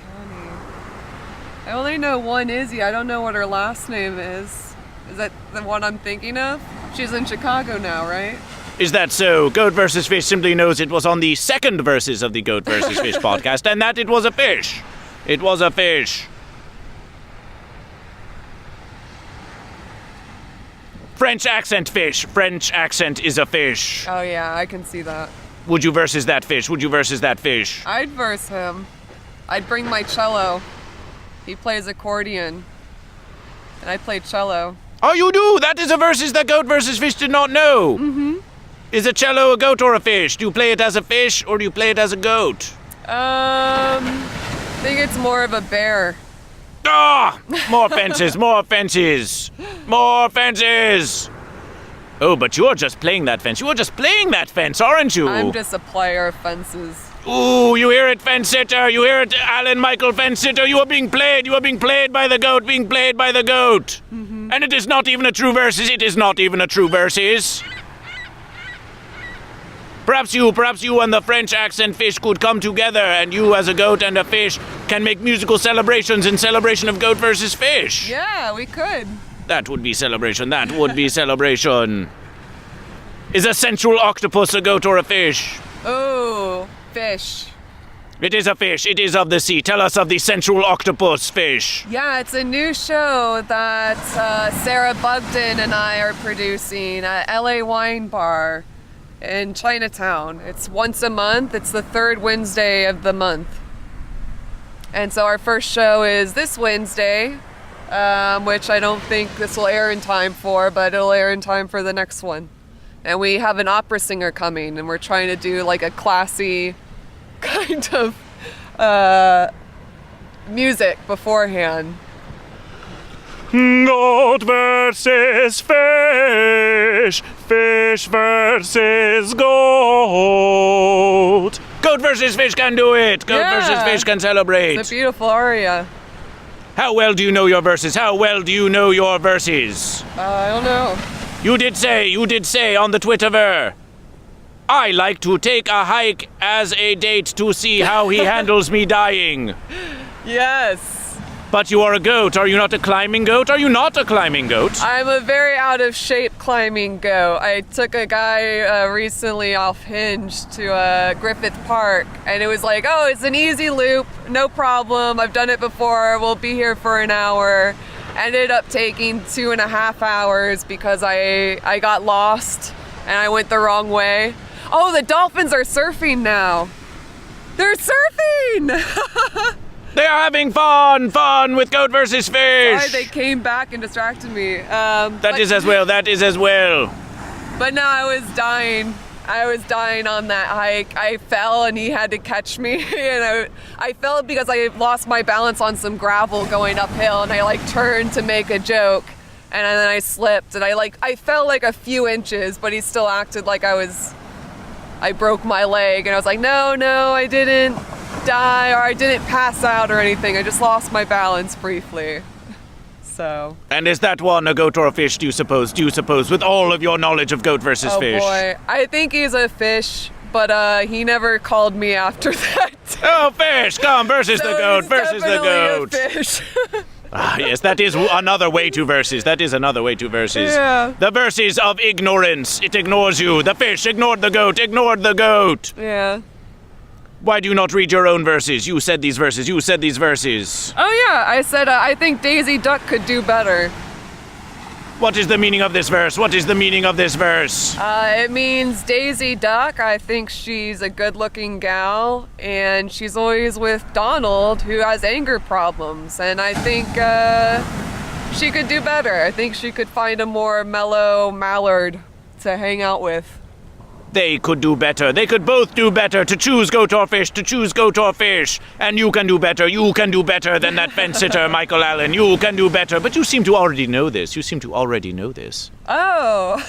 I only know one Izzy. I don't know what her last name is. Is that the one I'm thinking of? She's in Chicago now, right? Is that so? GoatVsFish simply knows it was on the second verses of the GoatVsFish podcast, and that it was a fish. It was a fish. French accent fish. French accent is a fish. Oh yeah, I can see that. Would you versus that fish? Would you versus that fish? I'd verse him. I'd bring my cello. He plays accordion. And I play cello. Oh, you do? That is a versus that GoatVsFish did not know. Mm-hmm. Is a cello a goat or a fish? Do you play it as a fish or do you play it as a goat? I think it's more of a bear. Ah! More fences, more fences! More fences! Oh, but you're just playing that fence. You are just playing that fence, aren't you? I'm just a player of fences. Ooh, you hear it, fence sitter. You hear it, Alan Michael fence sitter. You are being played. You are being played by the goat. Being played by the goat. Mm-hmm. And it is not even a true versus. It is not even a true versus. Perhaps you and the French accent fish could come together, and you as a goat and a fish can make musical celebrations in celebration of GoatVsFish. Yeah, we could. That would be celebration. That would be celebration. Is a sensual octopus a goat or a fish? Oh, fish. It is a fish. It is of the sea. Tell us of the sensual octopus fish. Yeah, it's a new show that Sarah Bugden and I are producing at LA Wine Bar in Chinatown. It's once a month. It's the third Wednesday of the month. And so our first show is this Wednesday, which I don't think this will air in time for, but it'll air in time for the next one. And we have an opera singer coming, and we're trying to do like a classy kind of music beforehand. Goat versus fish. Fish versus goat. Goat versus fish can do it. Goat versus fish can celebrate. It's a beautiful aria. How well do you know your verses? How well do you know your verses? I don't know. You did say on the Twitterver, I like to take a hike as a date to see how he handles me dying. Yes. But you are a goat. Are you not a climbing goat? Are you not a climbing goat? I'm a very out of shape climbing goat. I took a guy recently off Hinge to Griffith Park, and it was like, oh, it's an easy loop, no problem. I've done it before. We'll be here for an hour. Ended up taking 2.5 hours because I got lost and I went the wrong way. Oh, the dolphins are surfing now. They're surfing! They are having fun with GoatVsFish. Sorry, they came back and distracted me. That is as well. But no, I was dying. I was dying on that hike. I fell and he had to catch me. And I fell because I lost my balance on some gravel going uphill, and I like turned to make a joke, and then I slipped and I fell like a few inches, but he still acted like I broke my leg, and I was like, no, I didn't die or I didn't pass out or anything. I just lost my balance briefly. So. And is that one a goat or a fish, do you suppose, with all of your knowledge of GoatVsFish? Oh boy, I think he's a fish, but he never called me after that. Oh, fish, come, versus the goat, versus the goat. A fish. Ah, yes, that is another way to verses. That is another way to verses. Yeah. The verses of ignorance. It ignores you. The fish ignored the goat. Ignored the goat. Yeah. Why do you not read your own verses? You said these verses. You said these verses. Oh yeah, I said I think Daisy Duck could do better. What is the meaning of this verse? What is the meaning of this verse? It means Daisy Duck. I think she's a good-looking gal, and she's always with Donald, who has anger problems. And I think she could do better. I think she could find a more mellow mallard to hang out with. They could do better. They could both do better. To choose goat or fish. To choose goat or fish. And you can do better. You can do better than that fence sitter, Michael Allen. You can do better. But you seem to already know this. You seem to already know this. Oh.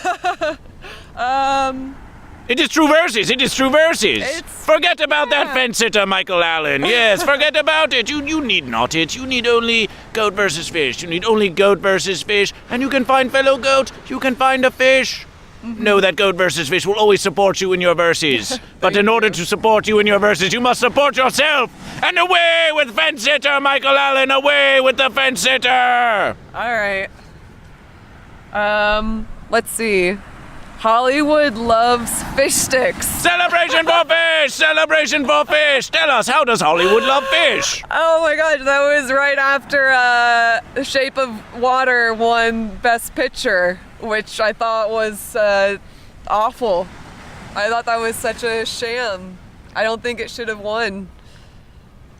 It is true verses. It is true verses. Forget about that yeah. fence sitter, Michael Allen. Yes, forget about it. You need not it. You need only goat versus fish. You need only goat versus fish. And you can find fellow goat. You can find a fish. Know that Goat versus Fish will always support you in your verses. But in order to support you in your verses, you must support yourself. And away with fence sitter, Michael Allen. Away with the fence sitter. All right. Let's see. Hollywood loves fish sticks. Celebration for fish! Celebration for fish! Tell us, how does Hollywood love fish? Oh my gosh, that was right after The Shape of Water won Best Picture, which I thought was awful. I thought that was such a sham. I don't think it should have won.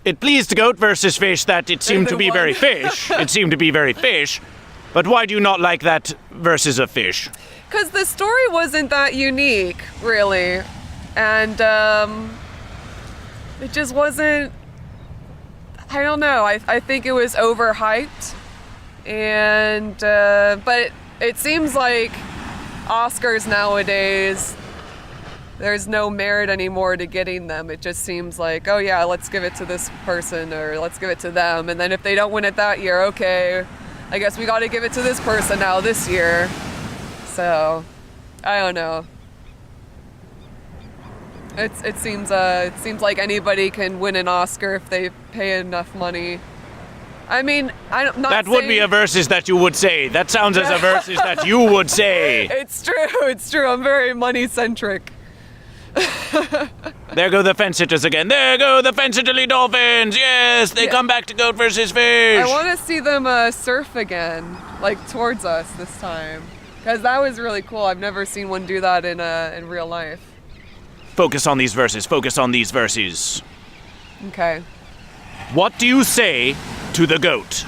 It pleased Goat versus Fish that it seemed to be very fish. It seemed to be very fish. But why do you not like that versus a fish? Because the story wasn't that unique, really. And it just wasn't, I don't know, I think it was overhyped. And, but it seems like Oscars nowadays, there's no merit anymore to getting them. It just seems like, oh yeah, let's give it to this person or let's give it to them. And then if they don't win it that year, okay, I guess we got to give it to this person now this year. So, I don't know. It seems like anybody can win an Oscar if they pay enough money. I mean, I'm not That saying... would be a versus that you would say. That sounds as a versus that you would say. It's true. I'm very money-centric. There go the fence sitters again. There go the fence sitterly Dolphins. Yes, they come back to Goat versus Fish. I want to see them surf again, like towards us this time. Because that was really cool. I've never seen one do that in real life. Focus on these verses. Focus on these verses. Okay. What do you say to the goat?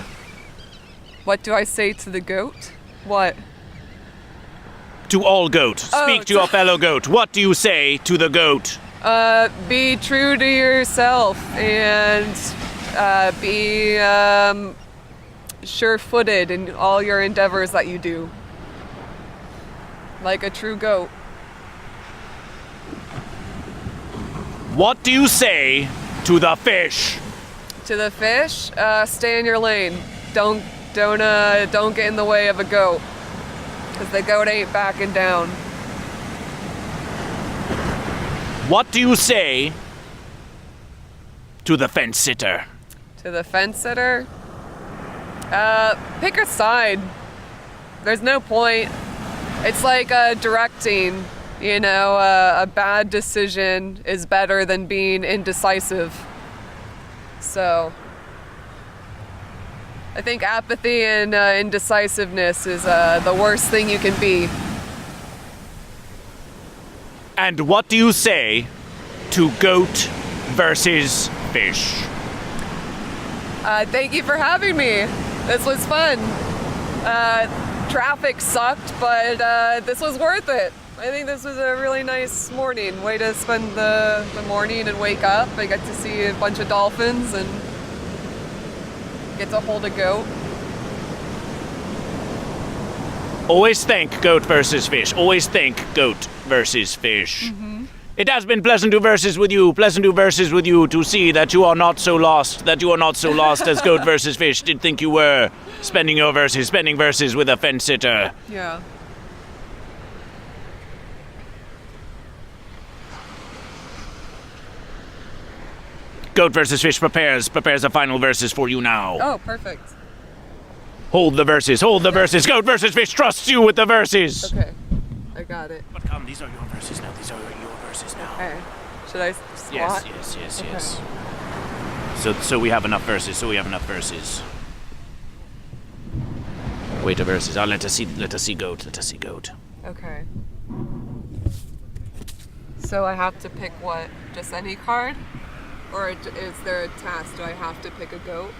What do I say to the goat? What? To all goat. Speak to your fellow goat. What do you say to the goat? Be true to yourself and be sure-footed in all your endeavors that you do. Like a true goat. What do you say to the fish? To the fish, stay in your lane. Don't get in the way of a goat, because the goat ain't backing down. What do you say to the fence sitter? To the fence sitter, pick a side. There's no point. It's like directing. You know, a bad decision is better than being indecisive. So, I think apathy and indecisiveness is the worst thing you can be. And what do you say to goat versus fish? Thank you for having me. This was fun. Traffic sucked, but this was worth it. I think this was a really nice morning. Way to spend the morning and wake up. I got to see a bunch of dolphins and get to hold a goat. Always think goat versus fish. Always think goat versus fish. Mm-hmm. It has been pleasant to verses with you to see that you are not so lost, as goat versus fish did think you were, spending verses with a fence sitter. Yeah. Goat versus Fish prepares the final verses for you now. Oh, perfect. Hold the verses, hold the verses. Goat versus fish trusts you with the verses. Okay, I got it. But come, these are your verses now. These are your verses now. Okay, should I squat? Yes. So we have enough verses. Wait a verses. Let us see goat. Okay. So I have to pick what? Just any card? Or is there a task? Do I have to pick a goat?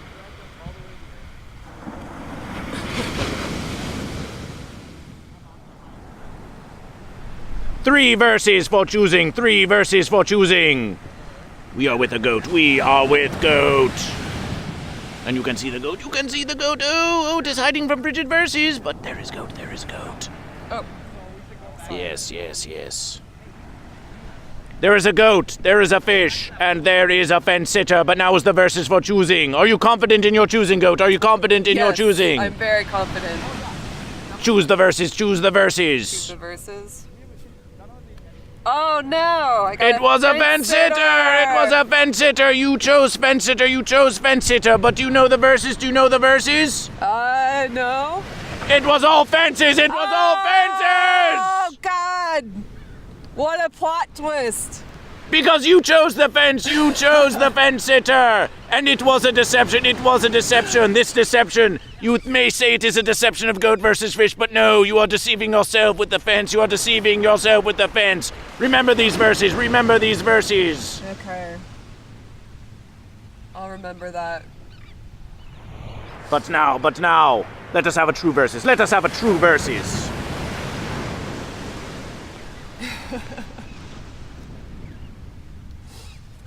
Three verses for choosing. We are with a goat. And you can see the goat. Oh, it is hiding from Bridget verses. But there is goat. Oh. Sorry. Yes. There is a goat, there is a fish, and there is a fence sitter. But now is the verses for choosing. Are you confident in your choosing, goat? Are you confident in your choosing? I'm very confident. Choose the verses. Choose the verses. Oh no! It was a fence sitter. You chose fence sitter. But do you know the verses? No. It was all fences. Oh God! What a plot twist! Because you chose the fence sitter. And it was a deception. This deception, you may say it is a deception of goat versus fish, but no, you are deceiving yourself with the fence. Remember these verses. Okay. I'll remember that. But now, let us have a true verses.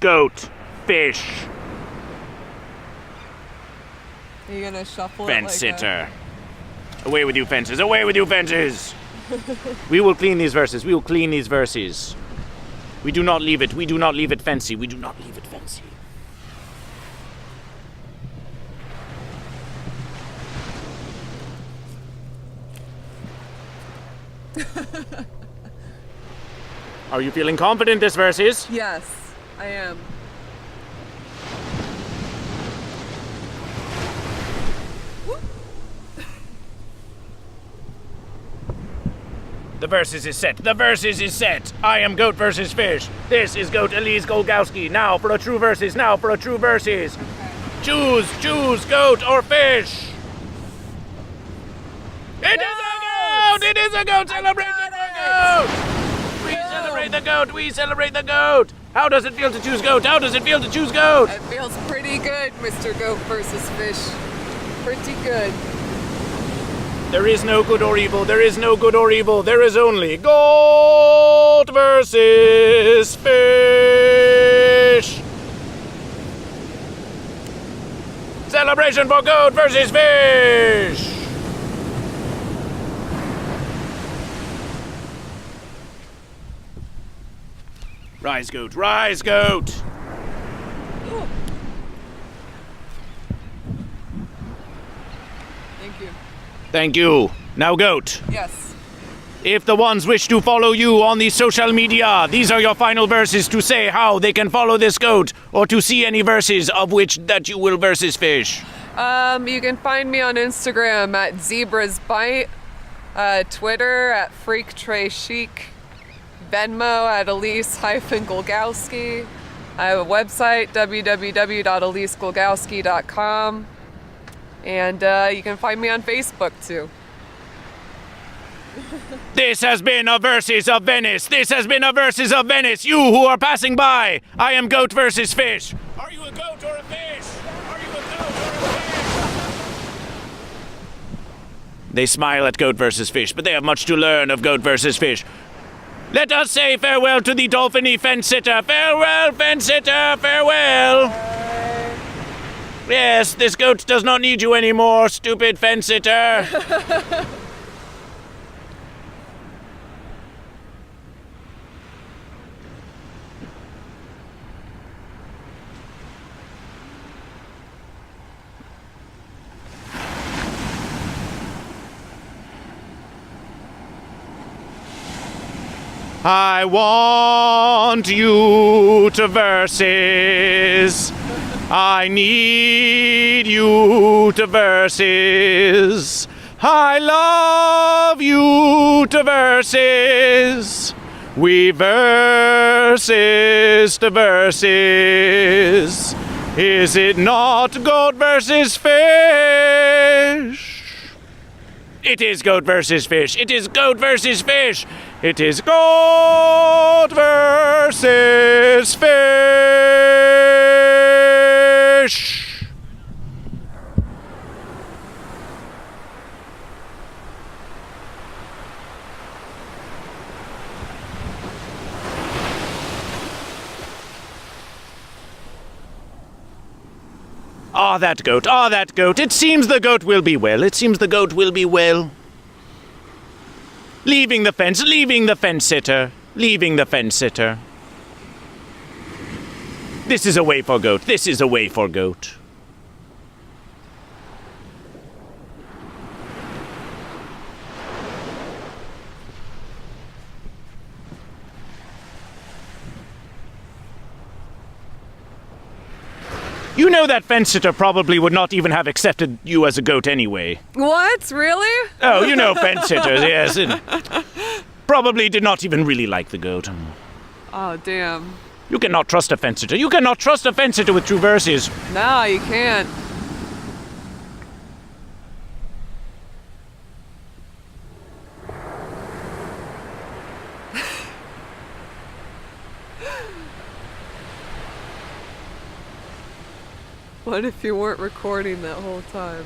Goat, fish, Are you gonna shuffle fence it sitter. Away with you fences. We will clean these verses. We do not leave it fancy. Are you feeling confident this verses? Yes, I am. The verses is set. I am goat versus fish. This is goat Elise Golgowski. Now for a true verses. Okay. Choose goat or fish. It is a goat. Celebration for goat. We celebrate the goat. How does it feel to choose goat? It feels pretty good, Mr. Goat versus Fish. Pretty good. There is no good or evil. There is only goat versus fish. Celebration for goat versus fish. Rise, goat. Ooh. Thank you. Now, goat. Yes. If the ones wish to follow you on the social media, these are your final verses to say how they can follow this goat, or to see any verses of which that you will versus fish. You can find me on Instagram at Zebras Bite, Twitter at Freak Tray Chic, Venmo at Elise-Golgowski. I have a website, www.elisegolgowski.com. And you can find me on Facebook too. This has been a Versus of Venice. You who are passing by, I am goat versus fish. Are you a goat or a fish? They smile at goat versus fish, but they have much to learn of goat versus fish. Let us say farewell to the dolphin-y fence sitter. Farewell, fence sitter, farewell. Yes, this goat does not need you anymore, stupid fence sitter. I want you to versus I need you to verses. I love you to verses. We verses to verses. Is it not goat versus fish? It is goat versus fish. It is goat versus fish. It is goat versus fish. Ah, that goat, ah, that goat. It seems the goat will be well. It seems the goat will be well. Leaving the fence sitter. Leaving the fence sitter. This is a way for goat. This is a way for goat. You know that fence sitter probably would not even have accepted you as a goat anyway. What? Really? Oh, you know fence sitters, yes. And probably did not even really like the goat. Oh, damn. You cannot trust a fence sitter. You cannot trust a fence sitter with true verses. No, you can't. What if you weren't recording that whole time?